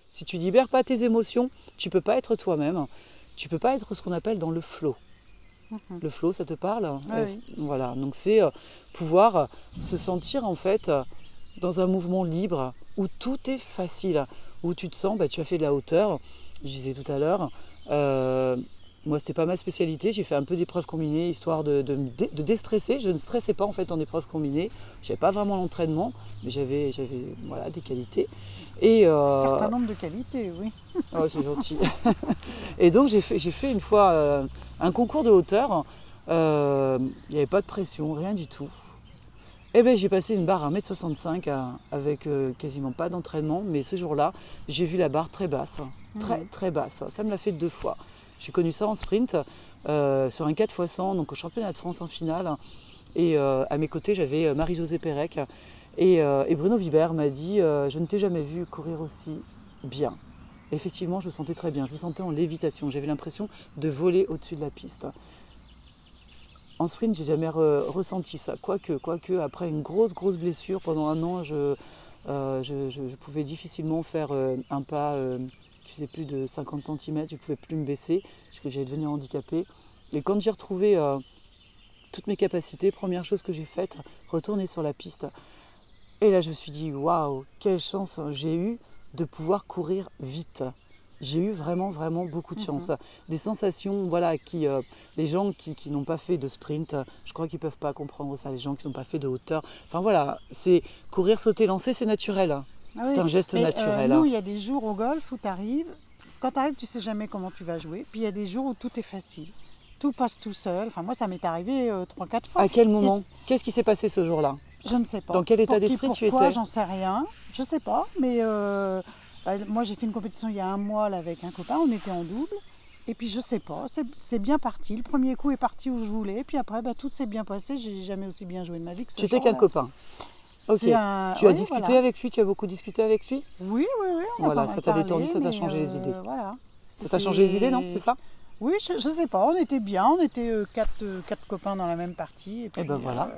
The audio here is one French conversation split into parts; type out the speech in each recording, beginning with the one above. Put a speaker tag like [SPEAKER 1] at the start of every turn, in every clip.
[SPEAKER 1] Si tu libères pas tes émotions, tu peux pas être toi-même. Tu peux pas être ce qu'on appelle dans le flow.
[SPEAKER 2] Mhm.
[SPEAKER 1] Le flow, ça te parle?
[SPEAKER 2] Ah oui.
[SPEAKER 1] Voilà, donc c'est pouvoir se sentir en fait dans un mouvement libre où tout est facile, où tu te sens, tu as fait de la hauteur, je disais tout à l'heure. euh, Moi, c'était pas ma spécialité, j'ai fait un peu d'épreuves combinées histoire de déstresser. Je ne stressais pas en fait en épreuves combinées, je n'avais pas vraiment l'entraînement, mais j'avais voilà, des qualités. Et
[SPEAKER 2] Un certain nombre de qualités, oui.
[SPEAKER 1] oh, c'est gentil. Et donc j'ai fait une fois un concours de hauteur. Il n'y avait pas de pression, rien du tout. Eh bien, j'ai passé une barre à 1,65 m avec quasiment pas d'entraînement, mais ce jour-là, j'ai vu la barre très basse, très
[SPEAKER 2] Mhm.
[SPEAKER 1] très basse. Ça me l'a fait 2 fois. J'ai connu ça en sprint, sur un 4x100, donc au championnat de France en finale. Et à mes côtés, j'avais Marie-Josée Pérec. Et Bruno Vibert m'a dit je ne t'ai jamais vu courir aussi bien. Effectivement, je me sentais très bien. Je me sentais en lévitation. J'avais l'impression de voler au-dessus de la piste. En sprint, j'ai jamais ressenti ça. Quoique, après une grosse blessure, pendant un an, je pouvais difficilement faire un pas qui faisait plus de 50 cm. Je ne pouvais plus me baisser. Je croyais que j'allais devenir handicapée. Et quand j'ai retrouvé toutes mes capacités, première chose que j'ai faite, retourner sur la piste. Et là, je me suis dit, waouh, quelle chance j'ai eue de pouvoir courir vite. J'ai eu vraiment beaucoup de chance.
[SPEAKER 2] Mhm.
[SPEAKER 1] Des sensations, voilà, les gens qui n'ont pas fait de sprint, je crois qu'ils ne peuvent pas comprendre ça, les gens qui n'ont pas fait de hauteur. Enfin voilà, c'est courir, sauter, lancer, c'est naturel.
[SPEAKER 2] Ah
[SPEAKER 1] C'est
[SPEAKER 2] oui.
[SPEAKER 1] un geste
[SPEAKER 2] Mais
[SPEAKER 1] naturel.
[SPEAKER 2] nous, il y a des jours au golf où tu arrives. Quand tu arrives, tu sais jamais comment tu vas jouer. Puis il y a des jours où tout est facile. Tout passe tout seul. Enfin, moi, ça m'est arrivé 3-4 fois.
[SPEAKER 1] À quel
[SPEAKER 2] Et
[SPEAKER 1] moment? Qu'est-ce qui s'est passé ce jour-là?
[SPEAKER 2] je ne sais
[SPEAKER 1] Dans
[SPEAKER 2] pas.
[SPEAKER 1] quel état
[SPEAKER 2] Pour qui,
[SPEAKER 1] d'esprit tu
[SPEAKER 2] pourquoi,
[SPEAKER 1] étais?
[SPEAKER 2] j'en sais rien. Je sais pas. Mais moi, j'ai fait une compétition il y a un mois là, avec un copain. On était en double. Et puis, je sais pas. C'est bien parti. Le premier coup est parti où je voulais. Puis après, tout s'est bien passé. J'ai jamais aussi bien joué de ma vie que ce
[SPEAKER 1] Tu étais qu'un
[SPEAKER 2] jour-là.
[SPEAKER 1] copain. Ok.
[SPEAKER 2] C'est un.
[SPEAKER 1] Tu as
[SPEAKER 2] Oui,
[SPEAKER 1] discuté
[SPEAKER 2] voilà.
[SPEAKER 1] avec lui? Tu as beaucoup discuté avec lui?
[SPEAKER 2] Oui, on a pas
[SPEAKER 1] Voilà,
[SPEAKER 2] mal
[SPEAKER 1] ça t'a détendu,
[SPEAKER 2] parlé,
[SPEAKER 1] ça t'a
[SPEAKER 2] mais
[SPEAKER 1] changé les idées.
[SPEAKER 2] voilà.
[SPEAKER 1] Ça t'a changé les idées, non? C'est
[SPEAKER 2] C'était.
[SPEAKER 1] ça?
[SPEAKER 2] Oui, je sais pas, on était bien, on était quatre copains dans la même partie. Et
[SPEAKER 1] Et ben
[SPEAKER 2] puis,
[SPEAKER 1] voilà.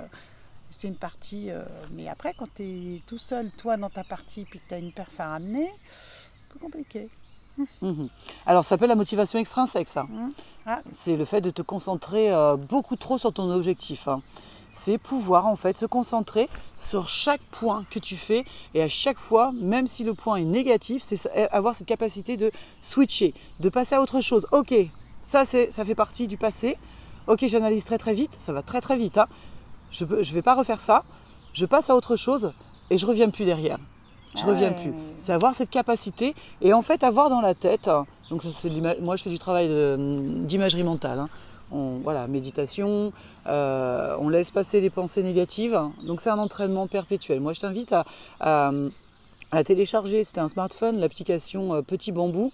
[SPEAKER 2] c'est une partie. Mais après, quand tu es tout seul, toi, dans ta partie, puis que tu as une perf à ramener, un peu compliqué.
[SPEAKER 1] Mhm. Alors, ça s'appelle la motivation extrinsèque, ça.
[SPEAKER 2] Hmm. Ah,
[SPEAKER 1] C'est le fait de te concentrer beaucoup trop sur ton objectif. C'est pouvoir en fait se concentrer sur chaque point que tu fais et à chaque fois, même si le point est négatif, c'est avoir cette capacité de switcher, de passer à autre chose. Ok, ça fait partie du passé. Ok, j'analyse très vite, ça va très vite. Je ne vais pas refaire ça. Je passe à autre chose et je reviens plus derrière. Je
[SPEAKER 2] ah
[SPEAKER 1] reviens
[SPEAKER 2] ouais,
[SPEAKER 1] plus. C'est avoir cette capacité et en fait avoir dans la tête. Donc ça, moi je fais du travail d'imagerie mentale. Voilà, méditation, on laisse passer les pensées négatives. Donc c'est un entraînement perpétuel. Moi je t'invite à télécharger, c'était un smartphone, l'application Petit Bambou.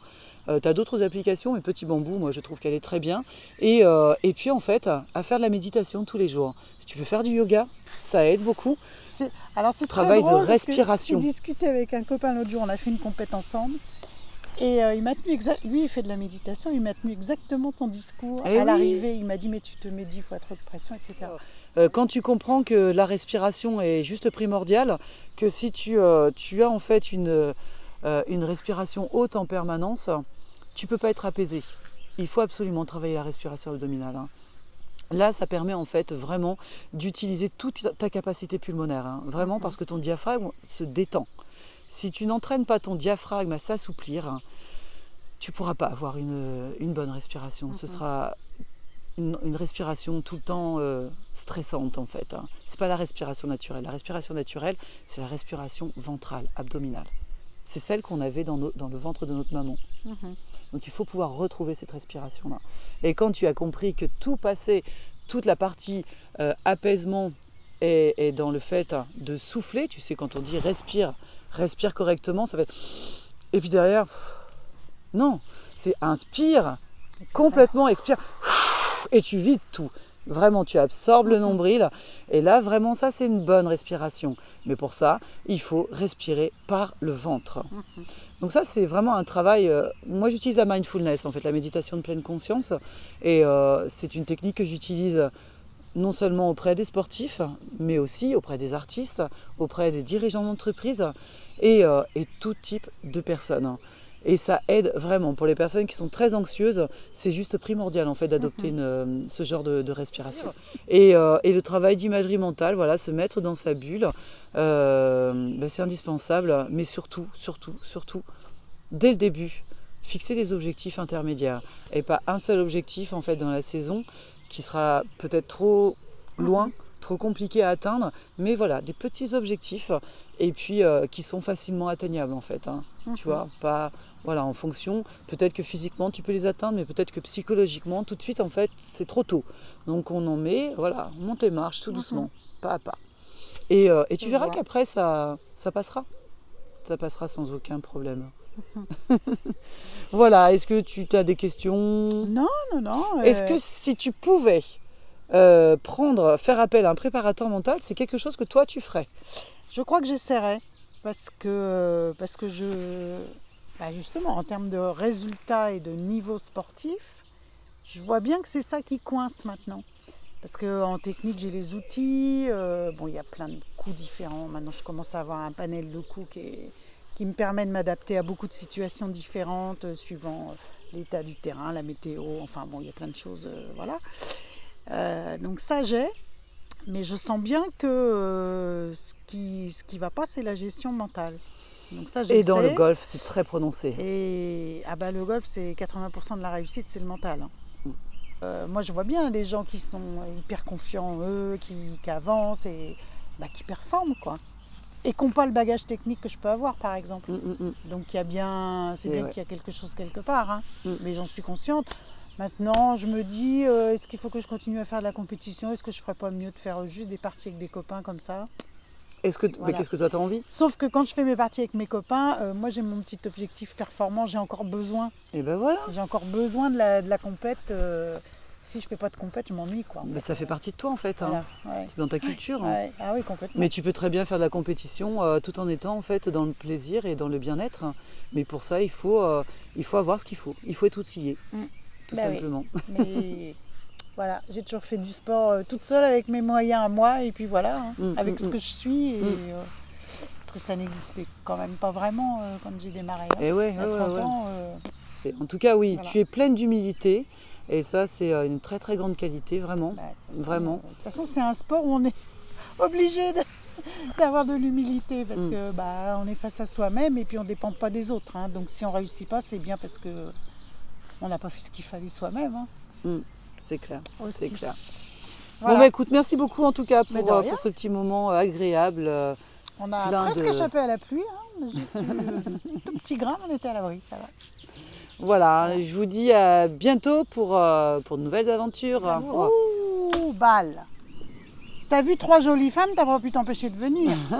[SPEAKER 1] Tu as d'autres applications, mais Petit Bambou, moi je trouve qu'elle est très bien. Et puis en fait, à faire de la méditation tous les jours. Si tu veux faire du yoga, ça aide beaucoup.
[SPEAKER 2] Alors c'est très
[SPEAKER 1] Travail de
[SPEAKER 2] drôle parce que j'ai
[SPEAKER 1] respiration.
[SPEAKER 2] discuté avec un copain l'autre jour, on a fait une compète ensemble. Et il m'a tenu lui il fait de la méditation, il m'a tenu exactement ton discours
[SPEAKER 1] Eh
[SPEAKER 2] à
[SPEAKER 1] oui.
[SPEAKER 2] l'arrivée. Il m'a dit mais tu te mets 10 fois trop de pression, etc.
[SPEAKER 1] Quand tu comprends que la respiration est juste primordiale, que si tu as en fait une respiration haute en permanence, tu ne peux pas être apaisé. Il faut absolument travailler la respiration abdominale. Là, ça permet en fait vraiment d'utiliser toute ta capacité pulmonaire, vraiment parce que ton diaphragme se détend. Si tu n'entraînes pas ton diaphragme à s'assouplir, tu ne pourras pas avoir une bonne respiration. Ce sera une respiration tout le temps stressante en fait. C'est pas la respiration naturelle. La respiration naturelle, c'est la respiration ventrale, abdominale. C'est celle qu'on avait dans le ventre de notre maman. Donc il faut pouvoir retrouver cette respiration-là. Et quand tu as compris que tout passait, toute la partie apaisement est dans le fait de souffler, tu sais, quand on dit respire correctement, ça va être... Et puis derrière, non, c'est inspire, complètement expire, et tu vides tout. Vraiment, tu absorbes le nombril. Et là, vraiment, ça, c'est une bonne respiration. Mais pour ça, il faut respirer par le ventre. Donc ça, c'est vraiment un travail... moi, j'utilise la mindfulness, en fait, la méditation de pleine conscience. Et c'est une technique que j'utilise non seulement auprès des sportifs, mais aussi auprès des artistes, auprès des dirigeants d'entreprise et tout type de personnes. Et ça aide vraiment. Pour les personnes qui sont très anxieuses, c'est juste primordial en fait d'adopter ce genre de respiration. Et le travail d'imagerie mentale, voilà, se mettre dans sa bulle, c'est indispensable. Mais surtout, dès le début, fixer des objectifs intermédiaires. Et pas un seul objectif en fait dans la saison qui sera peut-être trop loin, trop compliqué à atteindre. Mais voilà, des petits objectifs et puis qui sont facilement atteignables en fait. Tu vois, pas voilà, en fonction, peut-être que physiquement tu peux les atteindre, mais peut-être que psychologiquement, tout de suite en fait, c'est trop tôt. Donc on en met, voilà, on monte les marches tout doucement, pas à pas. Et tu verras qu'après ça passera. Ça passera sans aucun problème. Voilà, est-ce que tu as des questions?
[SPEAKER 2] Non.
[SPEAKER 1] Est-ce que si tu pouvais faire appel à un préparateur mental, c'est quelque chose que toi tu ferais?
[SPEAKER 2] Je crois que j'essaierai parce que justement en termes de résultats et de niveau sportif, je vois bien que c'est ça qui coince maintenant. Parce qu'en technique, j'ai les outils, il y a plein de coups différents. Maintenant, je commence à avoir un panel de coups qui me permet de m'adapter à beaucoup de situations différentes, suivant l'état du terrain, la météo, il y a plein de choses, voilà. Donc ça, mais je sens bien que ce qui va pas, c'est la gestion mentale. Donc ça,
[SPEAKER 1] et dans le golf, c'est très prononcé.
[SPEAKER 2] Et le golf, c'est 80% de la réussite, c'est le mental. Moi, je vois bien des gens qui sont hyper confiants en eux, qui avancent et qui performent, quoi. Et qui n'ont pas le bagage technique que je peux avoir, par exemple. Donc, c'est bien qu'il y a quelque chose quelque part. Mais j'en suis consciente. Maintenant, je me dis, est-ce qu'il faut que je continue à faire de la compétition? Est-ce que je ne ferais pas mieux de faire juste des parties avec des copains comme ça?
[SPEAKER 1] Mais qu'est-ce que toi, tu as envie?
[SPEAKER 2] Sauf que quand je fais mes parties avec mes copains, moi, j'ai mon petit objectif performant. J'ai encore besoin.
[SPEAKER 1] Et ben voilà.
[SPEAKER 2] J'ai encore besoin de la compète. Si je ne fais pas de compète, je m'ennuie, quoi.
[SPEAKER 1] Ça fait partie de toi, en fait. Voilà, c'est dans ta culture.
[SPEAKER 2] Ouais. Ah oui, complètement.
[SPEAKER 1] Mais tu peux très bien faire de la compétition tout en étant, en fait, dans le plaisir et dans le bien-être. Mais pour ça, il faut avoir ce qu'il faut. Il faut être outillé. Tout simplement.
[SPEAKER 2] Oui. Mais voilà, j'ai toujours fait du sport toute seule avec mes moyens à moi et puis voilà, avec ce que je suis. Parce que ça n'existait quand même pas vraiment quand j'ai démarré.
[SPEAKER 1] Et
[SPEAKER 2] il y a 30 ans.
[SPEAKER 1] En tout cas, oui, voilà. Tu es pleine d'humilité et ça, c'est une très très grande qualité, vraiment. Vraiment.
[SPEAKER 2] De toute façon, c'est un sport où on est obligé d'avoir de l'humilité parce que on est face à soi-même et puis on ne dépend pas des autres. Donc si on ne réussit pas, c'est bien parce que on n'a pas fait ce qu'il fallait soi-même.
[SPEAKER 1] C'est clair.
[SPEAKER 2] Aussi.
[SPEAKER 1] C'est clair.
[SPEAKER 2] Voilà.
[SPEAKER 1] Bon, écoute, merci beaucoup en tout cas pour ce petit moment agréable.
[SPEAKER 2] On a presque échappé à la pluie. On a juste eu tout petit grain, on était à l'abri, ça va.
[SPEAKER 1] Voilà, je vous dis à bientôt pour de nouvelles aventures.
[SPEAKER 2] Ouh, balle. T'as vu 3 jolies femmes, t'as pas pu t'empêcher de venir.
[SPEAKER 3] C'est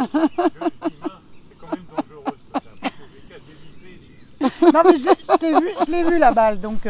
[SPEAKER 3] quand même dangereux. J'ai qu'à dévisser.
[SPEAKER 2] Non mais je l'ai vu la balle, donc...